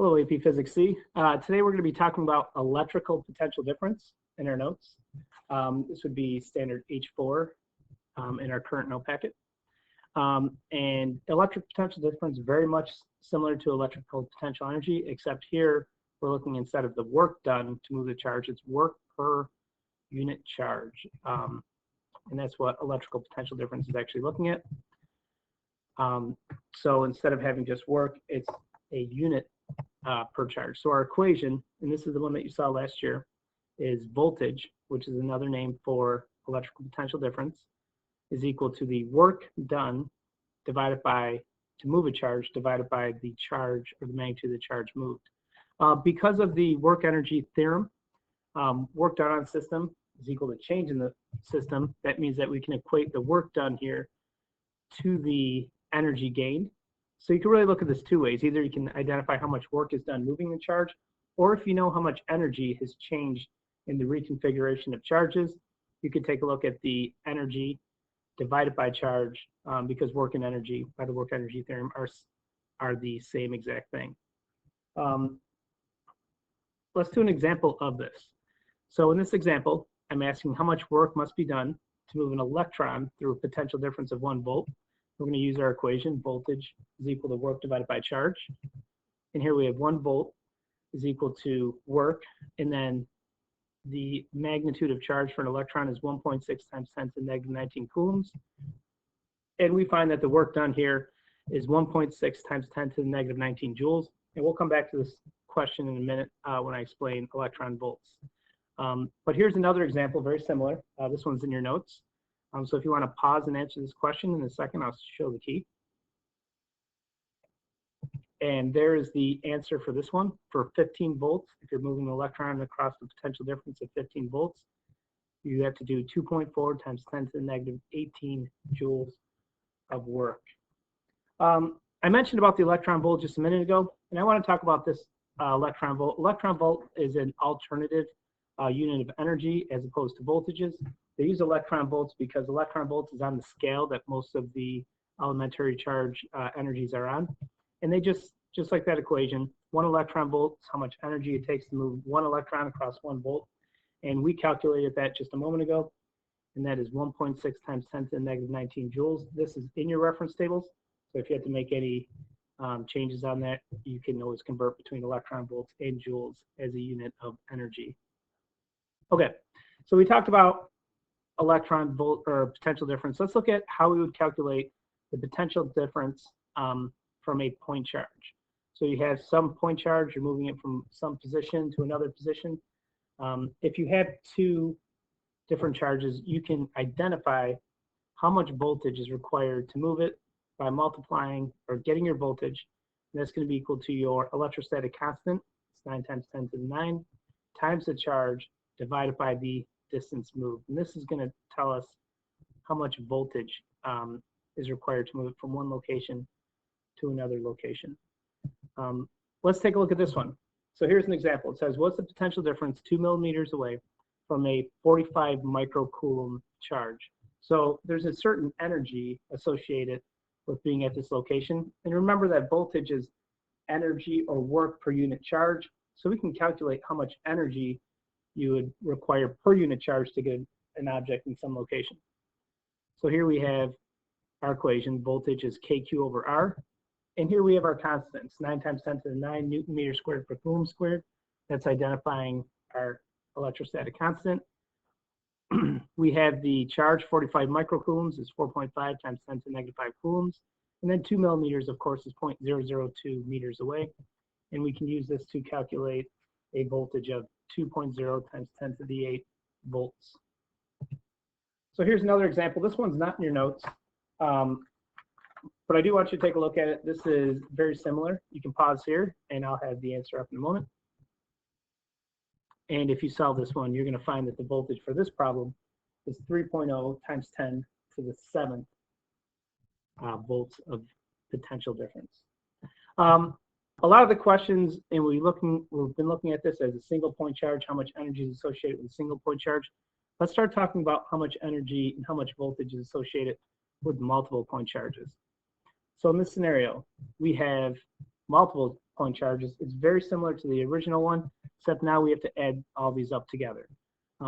Hello, AP Physics C. Today we're going to be talking about electrical potential difference in our notes. This would be standard H4 in our current note packet. And electric potential difference very much similar to electrical potential energy, except here we're looking instead of the work done to move the charge, it's work per unit charge. And that's what electrical potential difference is actually looking at. So instead of having just work, it's a unit per charge. So our equation, and this is the one that you saw last year, is voltage, which is another name for electrical potential difference, is equal to the work done divided by, to move a charge, divided by the charge or the magnitude of the charge moved. Because of the work energy theorem, work done on system is equal to change in the system. That means that we can equate the work done here to the energy gained. So you can really look at this two ways. Either you can identify how much work is done moving the charge, or if you know how much energy has changed in the reconfiguration of charges, you could take a look at the energy divided by charge, because work and energy by the work energy theorem are the same exact thing. Let's do an example of this. So in this example, I'm asking how much work must be done to move an electron through a potential difference of 1 volt. We're going to use our equation, voltage is equal to work divided by charge. And here we have 1 volt is equal to work, and then the magnitude of charge for an electron is 1.6 times 10 to the negative 19 coulombs. And we find that the work done here is 1.6 times 10 to the negative 19 joules. And we'll come back to this question in a minute when I explain electron volts. But here's another example, very similar. This one's in your notes. So if you want to pause and answer this question in a second, I'll show the key. And there is the answer for this one. For 15 volts, if you're moving an electron across the potential difference of 15 volts, you have to do 2.4 times 10 to the negative 18 joules of work. I mentioned about the electron volt just a minute ago, and I want to talk about this electron volt. Electron volt is an alternative unit of energy as opposed to voltages. They use electron volts because electron volts is on the scale that most of the elementary charge energies are on. And they just like that equation, 1 electron volt is how much energy it takes to move 1 electron across 1 volt. And we calculated that just a moment ago, and that is 1.6 times 10 to the negative 19 joules. This is in your reference tables. So if you have to make any changes on that, you can always convert between electron volts and joules as a unit of energy. Okay, so we talked about electron volt or potential difference. Let's look at how we would calculate the potential difference from a point charge. So you have some point charge, you're moving it from some position to another position. If you have 2 different charges, you can identify how much voltage is required to move it by multiplying or getting your voltage. And that's going to be equal to your electrostatic constant, it's 9 times 10 to the 9, times the charge divided by the distance moved. And this is going to tell us how much voltage is required to move it from one location to another location. Let's take a look at this one. So here's an example. It says, what's the potential difference 2 millimeters away from a 45 microcoulomb charge? So there's a certain energy associated with being at this location. And remember that voltage is energy or work per unit charge. So we can calculate how much energy you would require per unit charge to get an object in some location. So here we have our equation, voltage is kQ over R. And here we have our constants, 9 times 10 to the 9 Newton meters squared per coulomb squared. That's identifying our electrostatic constant. We have the charge, 45 microcoulombs is 4.5 times 10 to the negative 5 coulombs. And then 2 millimeters, of course, is 0.002 meters away. And we can use this to calculate a voltage of 2.0 times 10 to the 8 volts. So here's another example. This one's not in your notes, but I do want you to take a look at it. This is very similar. You can pause here, and I'll have the answer up in a moment. And if you solve this one, you're going to find that the voltage for this problem is 3.0 times 10 to the 7th volts of potential difference. A lot of the questions, and we've been looking at this as a single point charge, how much energy is associated with a single point charge. Let's start talking about how much energy and how much voltage is associated with multiple point charges. So in this scenario, we have multiple point charges. It's very similar to the original one, except now we have to add all these up together.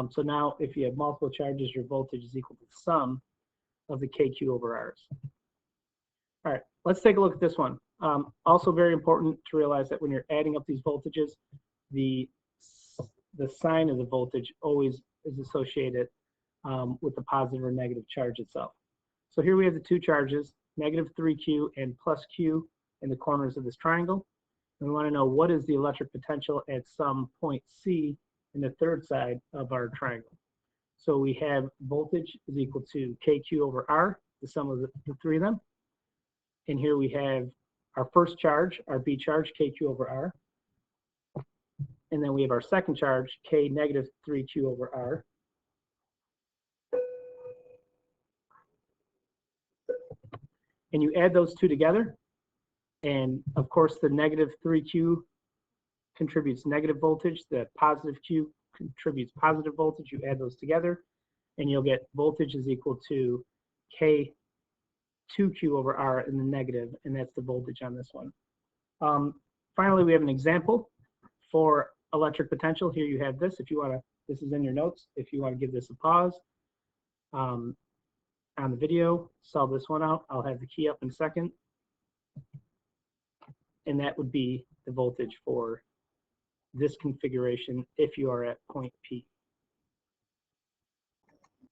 So now if you have multiple charges, your voltage is equal to the sum of the KQ over Rs. All right, let's take a look at this one. Also very important to realize that when you're adding up these voltages, the sign of the voltage always is associated with the positive or negative charge itself. So here we have the two charges, negative 3Q and plus Q in the corners of this triangle. And we want to know what is the electric potential at some point C in the third side of our triangle. So we have voltage is equal to KQ over R, the sum of the three of them. And here we have our first charge, our B charge, KQ over R. And then we have our second charge, K negative 3Q over R. And you add those two together. And of course, the negative 3Q contributes negative voltage. The positive Q contributes positive voltage. You add those together, and you'll get voltage is equal to K 2Q over R in the negative, and that's the voltage on this one. Finally, we have an example for electric potential. Here you have this. If you want to, this is in your notes. If you want to give this a pause on the video, solve this one out. I'll have the key up in a second. And that would be the voltage for this configuration if you are at point P.